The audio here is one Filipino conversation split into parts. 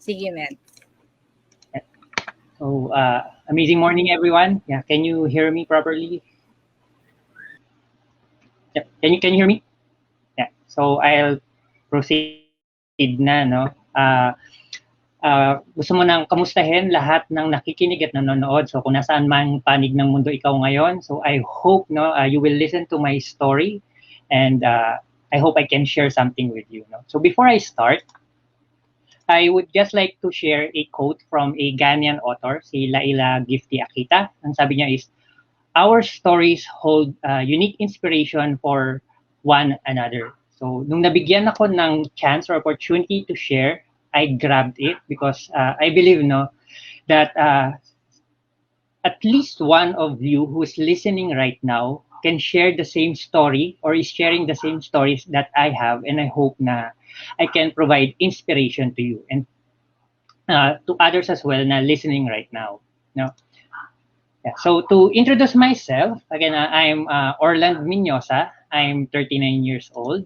Sige, Med. So, amazing morning, everyone. Yeah, can you hear me properly? Yeah, can you hear me? Yeah. So I'll proceed na, no. Gusto mo nang kamustahin lahat ng nakikinig at nanonood. So kung nasaan man panig ng mundo ikaw ngayon. So I hope you will listen to my story, and I hope I can share something with you. No? So before I start, I would just like to share a quote from a Ghanaian author, si Laila Gifty Akita. Ang sabi niya is, "Our stories hold unique inspiration for one another." So nung nabigyan ako ng chance or opportunity to share, I grabbed it because I believe that at least one of you who is listening right now can share the same story or is sharing the same stories that I have, and I hope na I can provide inspiration to you and to others as well na listening right now. No? Yeah. So to introduce myself, again, I'm Orland Minyosa. I'm 39 years old.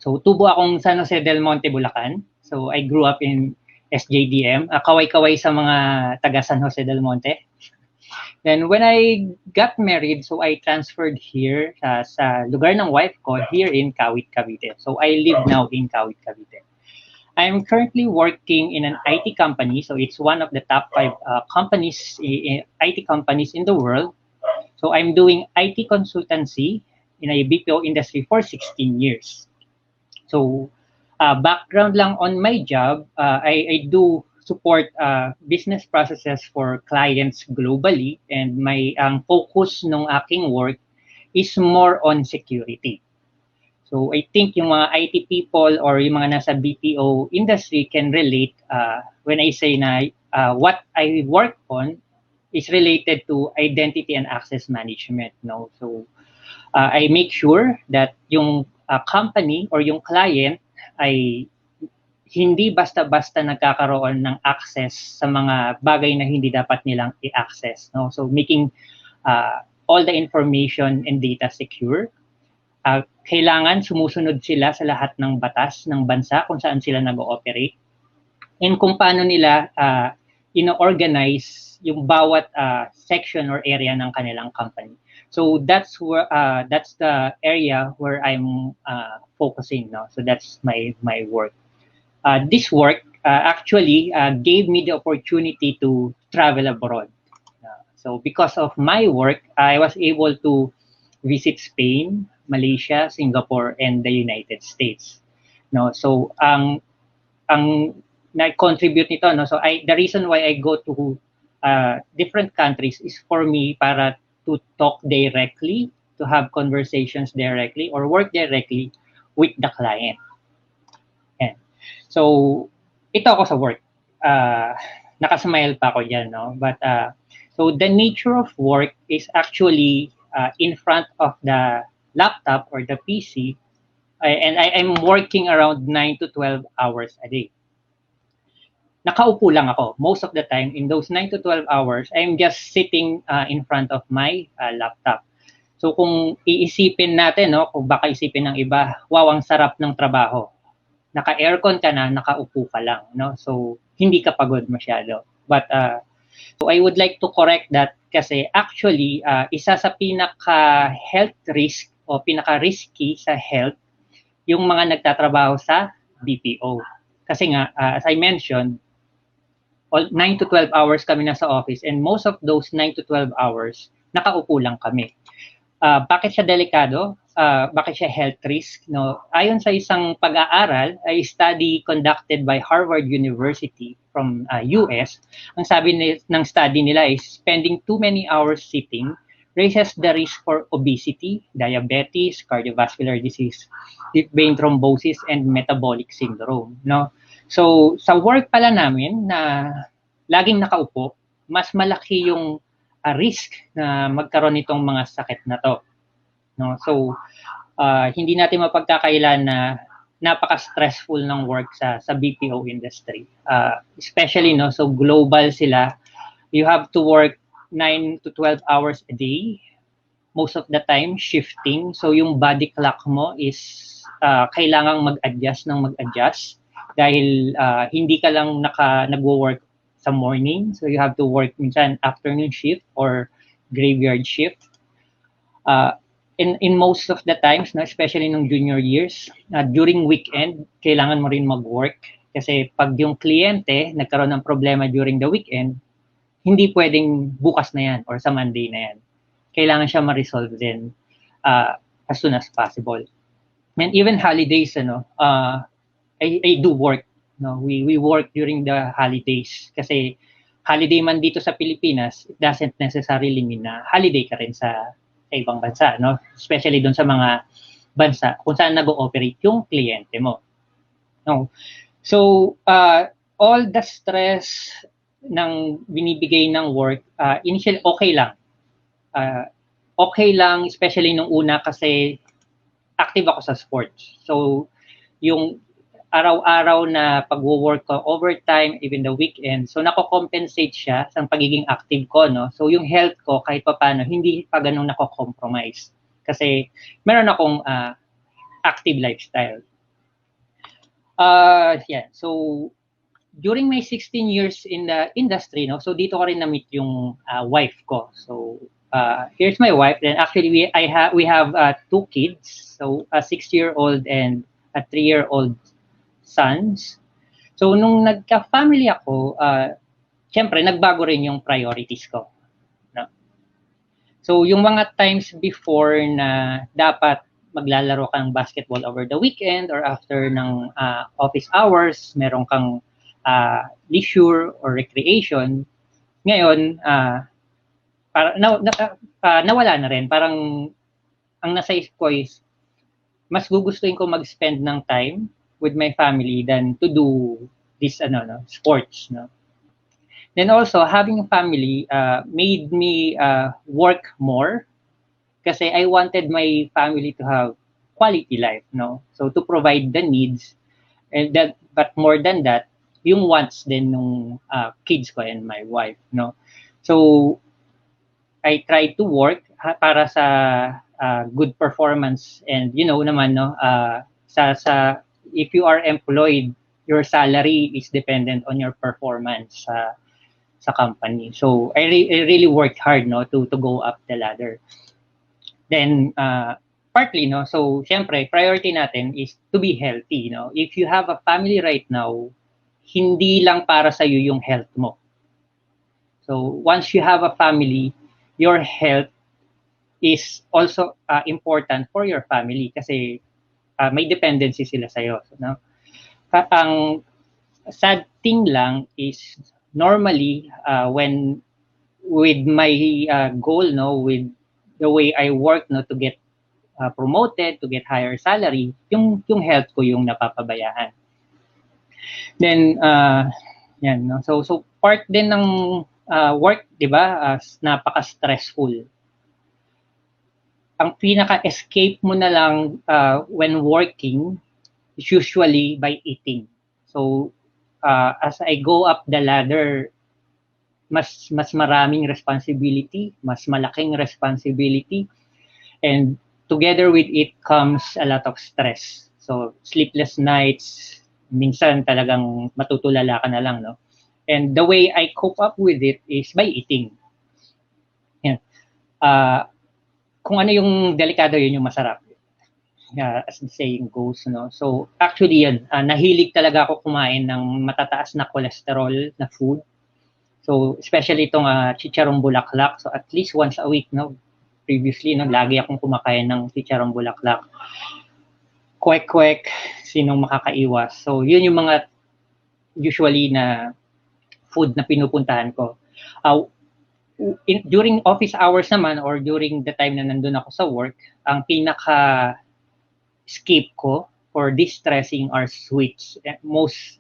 So tubo akong San Jose del Monte, Bulacan. So I grew up in SJDM. Kaway-kaway sa mga taga San Jose del Monte. Then when I got married, so I transferred here sa lugar ng wife ko here in Kawit, Cavite. So I live now in Kawit, Cavite. I'm currently working in an IT company. So it's one of the top 5 IT companies in the world. So I'm doing IT consultancy in a BPO industry for 16 years. So background lang on my job, I do support business processes for clients globally, and ang focus ng aking work is more on security. So I think yung mga IT people or yung mga nasa BPO industry can relate when I say na what I work on is related to identity and access management. No? So I make sure that yung company or yung client ay hindi basta-basta nagkakaroon ng access sa mga bagay na hindi dapat nilang i-access. No? So making all the information and data secure. Kailangan sumusunod sila sa lahat ng batas ng bansa kung saan sila nag-ooperate, and kung paano nila ino-organize yung bawat section or area ng kanilang company. So that's the area where I'm focusing now. So that's my work. This work actually gave me the opportunity to travel abroad. So because of my work, I was able to visit Spain, Malaysia, Singapore, and the United States. No, so ang na-contribute nito, no. So the reason why I go to different countries is for me para to talk directly, to have conversations directly, or work directly with the client. And so ito ako sa work. Nakasmile pa ako diyan, no. But so the nature of work is actually in front of the laptop or the PC, and I'm working around 9 to 12 hours a day. Nakaupo lang ako most of the time. In those 9 to 12 hours, I'm just sitting in front of my laptop. So kung iisipin natin, no, kung baka isipin ng iba, wow, ang sarap ng trabaho. Naka-aircon ka na, nakaupo ka lang, no? So hindi ka pagod masyado. But so I would like to correct that kasi actually isa sa pinaka-health risk o pinaka-risky sa health yung mga nagtatrabaho sa BPO. Kasi nga, as I mentioned, 9 to 12 hours kami nasa office, and most of those 9 to 12 hours, nakaupo lang kami. Bakit siya delikado? Bakit siya health risk? No? Ayon sa isang pag-aaral, a study conducted by Harvard University from US, ang sabi ng study nila is spending too many hours sitting raises the risk for obesity, diabetes, cardiovascular disease, deep vein thrombosis, and metabolic syndrome. No? So sa work pala namin na laging nakaupo, mas malaki yung risk na magkaroon nitong mga sakit na to. No? So hindi natin mapagkakailan na napaka-stressful ng work sa BPO industry. Especially, no, so global sila. You have to work 9 to 12 hours a day, most of the time shifting. So yung body clock mo is kailangang mag-adjust. dahil hindi ka lang nagwo-work sa morning, so you have to work minsan afternoon shift or graveyard shift. In most of the times, no, especially nung junior years, during weekend, kailangan mo rin mag-work kasi pag yung kliyente nagkaroon ng problema during the weekend, hindi pwedeng bukas na yan or sa Monday na yan. Kailangan siya ma-resolve din as soon as possible. And even holidays, I do work. No, we work during the holidays kasi holiday man dito sa Pilipinas, it doesn't necessarily mean na holiday ka rin sa ibang bansa, no? Especially doon sa mga bansa kung saan nag-ooperate yung kliyente mo. No. So, all the stress ng binibigay ng work, initially okay lang. Okay lang, especially nung una kasi active ako sa sports. So, yung araw-araw na pag-work ko, overtime, even the weekend, so nako-compensate siya sa pagiging active ko, no? So, yung health ko, kahit pa paano, hindi pa ganun nako-compromise. Kasi, meron akong active lifestyle. Yeah, so, during my 16 years in the industry, no, so dito ko rin na-meet yung wife ko. So, here's my wife. Then actually, we have 2 kids. So, a 6-year-old and a 3-year-old sons. So, nung nagka-family ako, syempre, nagbago rin yung priorities ko. No? So, yung mga times before na dapat maglalaro kang basketball over the weekend or after ng office hours, meron kang leisure or recreation. Ngayon, nawala na rin. Parang ang nasa isip ko is mas gugustuhin ko mag-spend ng time with my family than to do this sports, no. Then also having a family made me work more kasi I wanted my family to have quality life, no. So to provide the needs and that, but more than that, yung wants din nung kids ko and my wife, no. So I try to work para sa good performance and naman, no, sa if you are employed, your salary is dependent on your performance sa company. So I really worked hard, no, to go up the ladder. Then partly, no, so syempre priority natin is to be healthy, no. If you have a family right now, hindi lang para sa iyo yung health mo. So once you have a family, your health is also important for your family kasi may dependency sila sa iyo, no. Ang sad thing lang is normally when with my goal, no, with the way I work, no, to get promoted, to get higher salary, yung health ko yung napapabayaan. Then yan, no. So part din ng work, 'di ba? Napaka-stressful. Ang pinaka-escape mo na lang when working is usually by eating. So as I go up the ladder, mas maraming responsibility, mas malaking responsibility, and together with it comes a lot of stress. So sleepless nights, minsan talagang matutulala ka na lang, no. And the way I cope up with it is by eating. Yan. Kung ano yung delikado, yun yung masarap. As the saying goes, no. So actually yan, nahilig talaga ako kumain ng matataas na cholesterol na food. So especially itong chicharong bulaklak. So at least once a week, no. Previously, no, lagi akong kumakain ng chicharong bulaklak. Kwek-kwek, sinong makakaiwas. So yun yung mga usually na food na pinupuntahan ko. During office hours naman or during the time na nandun ako sa work, ang pinaka-escape ko for distressing are sweets. Most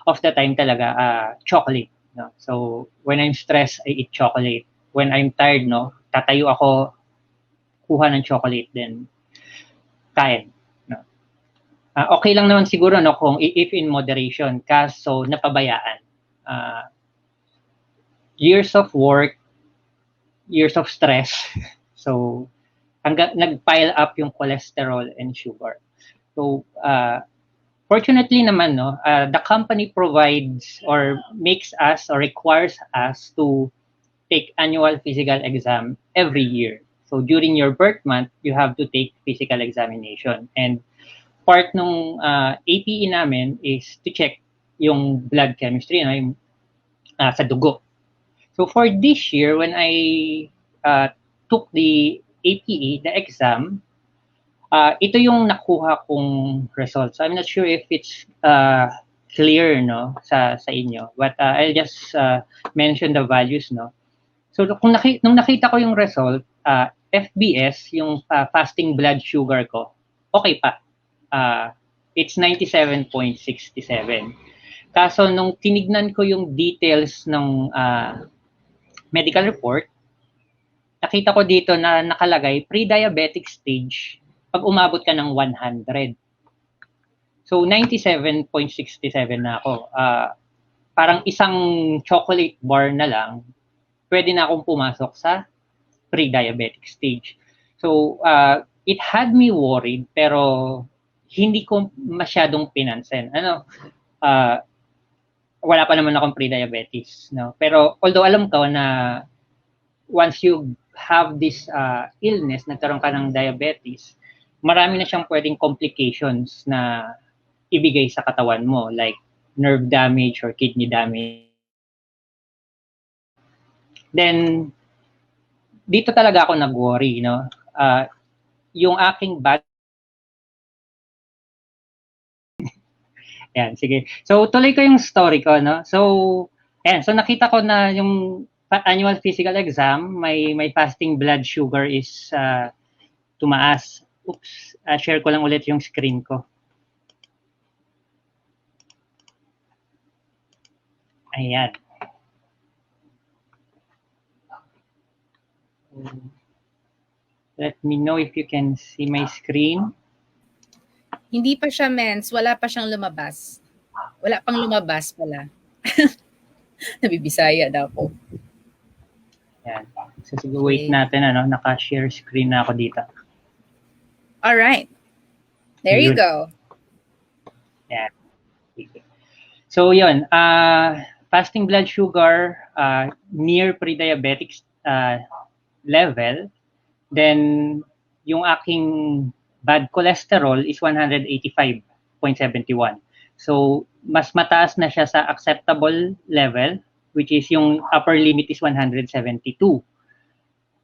of the time talaga, chocolate. No? So, when I'm stressed, I eat chocolate. When I'm tired, no, tatayo ako, kuha ng chocolate, then kain. No? Okay lang naman siguro, no, kung if in moderation, kaso napabayaan. Years of work, years of stress. So, hanggang nag-pile up yung cholesterol and sugar. So, Fortunately naman, no, the company provides or makes us or requires us to take annual physical exam every year. So during your birth month, you have to take physical examination. And part nung APE namin is to check yung blood chemistry, no, yung, sa dugo. So for this year, when I took the APE, the exam, ito yung nakuha kong results. I'm not sure if it's clear, no, sa inyo, but I'll just mention the values, no. So nung nakita ko yung result, FBS, yung fasting blood sugar ko, okay pa. It's 97.67. Kaso nung tinignan ko yung details ng medical report, nakita ko dito na nakalagay pre-diabetic stage pag umabot ka ng 100. So 97.67 na ako. Parang isang chocolate bar na lang, pwede na akong pumasok sa pre-diabetic stage. So it had me worried, pero hindi ko masyadong pinansin. Wala pa naman akong pre-diabetes, no? Pero although alam ko na once you have this illness, nagkaroon ka ng diabetes, marami na siyang pwedeng complications na ibigay sa katawan mo, like nerve damage or kidney damage. Then, dito talaga ako nag-worry, no? Yung aking Yan, sige. So, tuloy ko yung story ko, no? So, ayan. So, nakita ko na yung annual physical exam, my fasting blood sugar is tumaas. Oops. Share ko lang ulit yung screen ko. Ayan. Let me know if you can see my screen. Hindi pa siya mens, wala pa siyang lumabas. Wala pang lumabas pala. Nabibisaya daw po. Yan. So, sige, wait natin, naka-share screen na ako dito. Alright. There you go. Yan. So, yun. Fasting blood sugar near pre-diabetic level. Then, yung aking bad cholesterol is 185.71. So, mas mataas na siya sa acceptable level, which is yung upper limit is 172.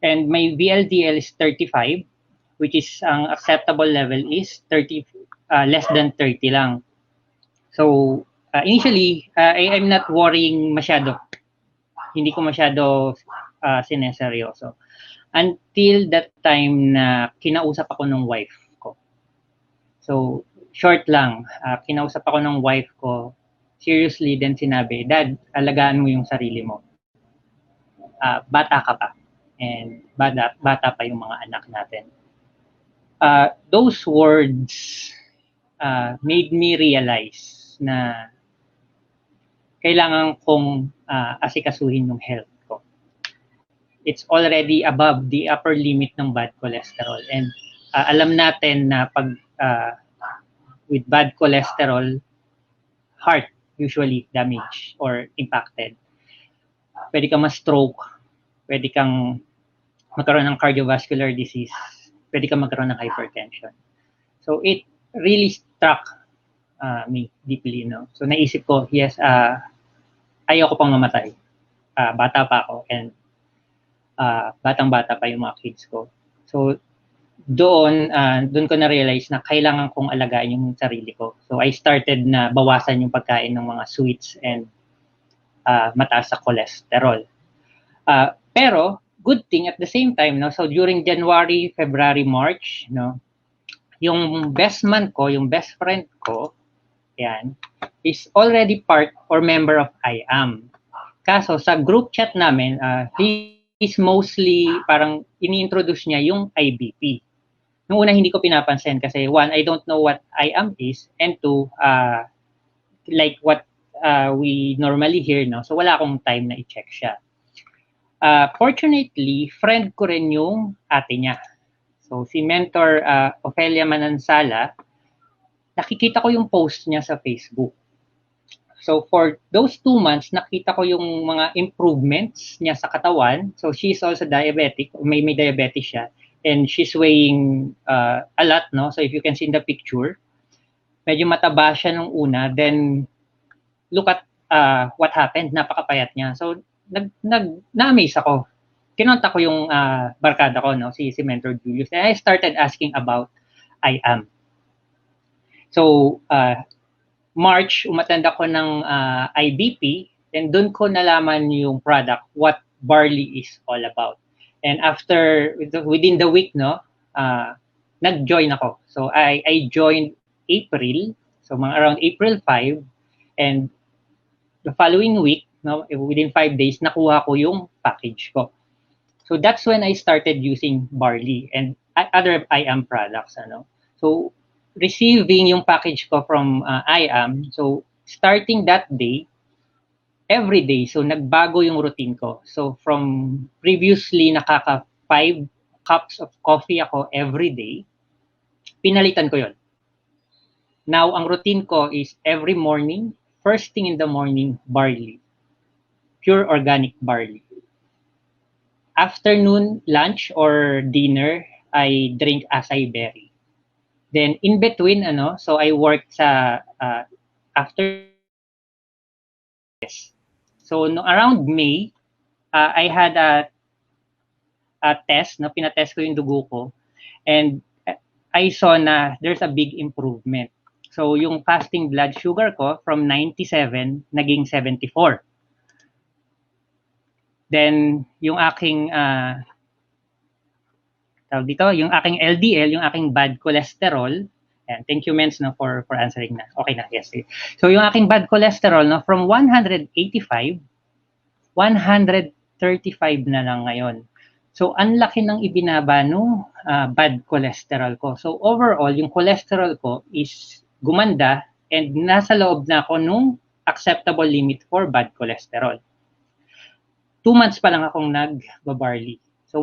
And my VLDL is 35, which is ang acceptable level is 30, less than 30 lang. So, initially, I'm not worrying masyado. Hindi ko masyado sineseryoso. Until that time na kinausap ako ng wife ko. So, short lang, kinausap ako ng wife ko, seriously, then sinabi, Dad, alagaan mo yung sarili mo. Bata ka pa. And bata pa yung mga anak natin. Those words made me realize na kailangan kong asikasuhin yung health ko. It's already above the upper limit ng bad cholesterol. And alam natin na pag with bad cholesterol, heart usually damaged or impacted. Pwede kang ma-stroke, pwede kang magkaroon ng cardiovascular disease, pwede kang magkaroon ng hypertension. So it really struck me deeply, no? So naisip ko, yes, ayaw ko pang mamatay. Bata pa ako and batang-bata pa yung mga kids ko. So doon ko na-realize na kailangan kong alagaan yung sarili ko. So I started na bawasan yung pagkain ng mga sweets and mataas sa cholesterol. Pero good thing at the same time, no? So during January, February, March, no, yung best man ko, yung best friend ko, yan, is already part or member of IAM. Kaso sa group chat namin, he is mostly parang ini-introduce niya yung IBP. Nung una hindi ko pinapansin kasi one, I don't know what IAM is, and two, like what we normally hear, no? So wala akong time na i-check siya. Fortunately, friend ko rin yung ate niya. So si Mentor Ofelia Manansala, nakikita ko yung post niya sa Facebook. So for those 2 months, nakita ko yung mga improvements niya sa katawan. So she's also diabetic, may diabetes siya. And she's weighing a lot, no? So if you can see in the picture, medyo mataba siya nung una. Then look at what happened, napakapayat niya. So na-amaze ako. Kinonta ko yung barkada ko, no? Si Mentor Julius. And I started asking about I am. So March, umattend ako ng IBP, and doon ko nalaman yung product, what Barley is all about. And after, within the week, no, nag-join ako. So I joined April, so mga around April 5, and the following week, no, within 5 days, nakuha ko yung package ko. So that's when I started using Barley and other IAM products. Ano? So receiving yung package ko from IAM, so starting that day, every day, so nagbago yung routine ko. So from previously nakaka 5 cups of coffee ako every day, pinalitan ko yon. Now, ang routine ko is every morning, first thing in the morning, barley. Pure organic barley. Afternoon, lunch, or dinner, I drink acai berry. Then in between, so I worked sa after. So no, around May, I had a test, no, pinatest ko yung dugo ko, and I saw na there's a big improvement. So yung fasting blood sugar ko from 97 naging 74. Then yung aking yung aking LDL, yung aking bad cholesterol, and thank you Mens, no, for answering na. Okay na, yes. So yung aking bad cholesterol, no, from 185, 135 na lang ngayon. So ang laki ng ibinaba no bad cholesterol ko. So overall, yung cholesterol ko is gumanda, and nasa loob na ako nung acceptable limit for bad cholesterol. 2 months pa lang akong nag-barley. So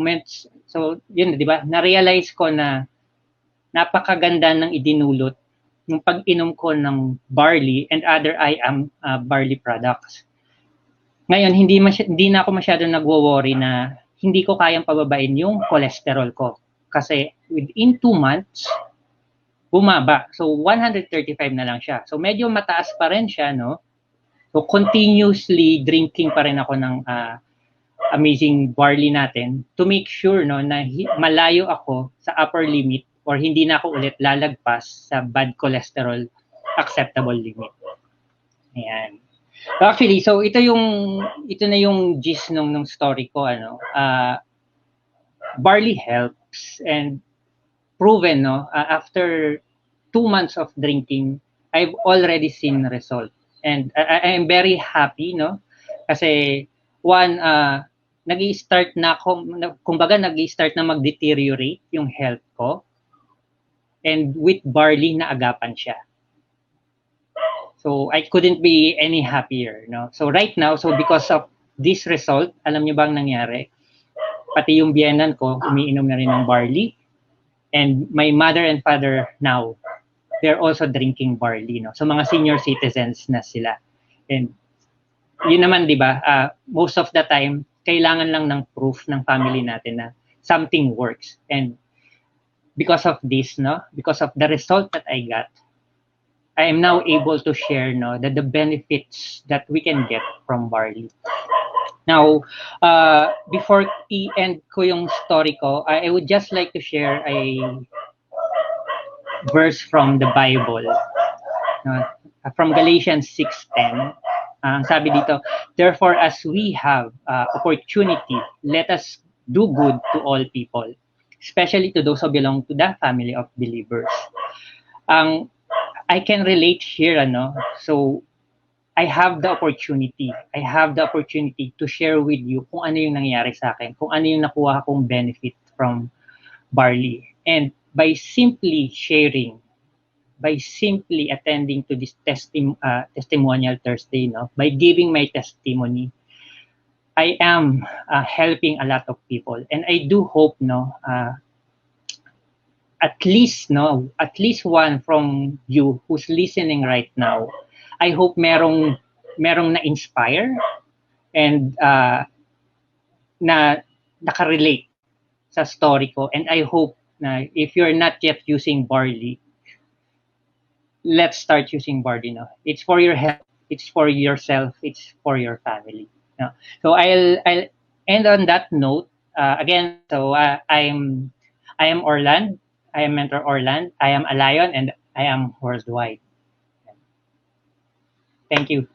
yun, di ba? Na-realize ko na napakaganda ng idinulot yung pag-inom ko ng barley and other IAM barley products. Ngayon, hindi na ako masyadong nagwo-worry na hindi ko kayang pababain yung cholesterol ko. Kasi within 2 months, bumaba. So 135 na lang siya. So medyo mataas pa rin siya, no? So continuously drinking pa rin ako ng amazing barley natin to make sure, no, na malayo ako sa upper limit or hindi na ako ulit lalagpas sa bad cholesterol acceptable limit. Ayan. So actually, so ito na yung gist nung story ko, barley helps, and proven, no, after 2 months of drinking, I've already seen result. And I am very happy, no, kasi one, nag-i-start na ako, kumbaga nag-i-start na mag-deteriorate yung health ko, and with barley naagapan siya. So I couldn't be any happier, no. So right now, so because of this result, alam niyo bang nangyari? Pati yung biyenan ko umiinom na rin ng barley, and my mother and father now, they're also drinking barley, no. So mga senior citizens na sila. And yun naman, di ba, most of the time, kailangan lang ng proof ng family natin na something works. And because of this, no, because of the result that I got, I am now able to share, no, the benefits that we can get from barley. Now, before i-end ko yung story ko, I would just like to share a verse from the Bible, from Galatians 6:10. Ang sabi dito, therefore as we have opportunity, let us do good to all people, especially to those who belong to the family of believers. I can relate here, so I have the opportunity to share with you kung ano yung nangyari sa akin, kung ano yung nakuha kong benefit from barley. And by simply sharing, by simply attending to this testimonial Thursday, no, by giving my testimony, I am helping a lot of people. And I do hope, no, at least one from you who's listening right now. I hope merong na-inspire and na nakarelate sa story ko, and I hope na if you're not yet using Barley, let's start using Barley now. It's for your health, it's for yourself, it's for your family. No? So I'll end on that note. Again, so I am Orland. I am Mentor Orland. I am a lion and I am worldwide. Thank you.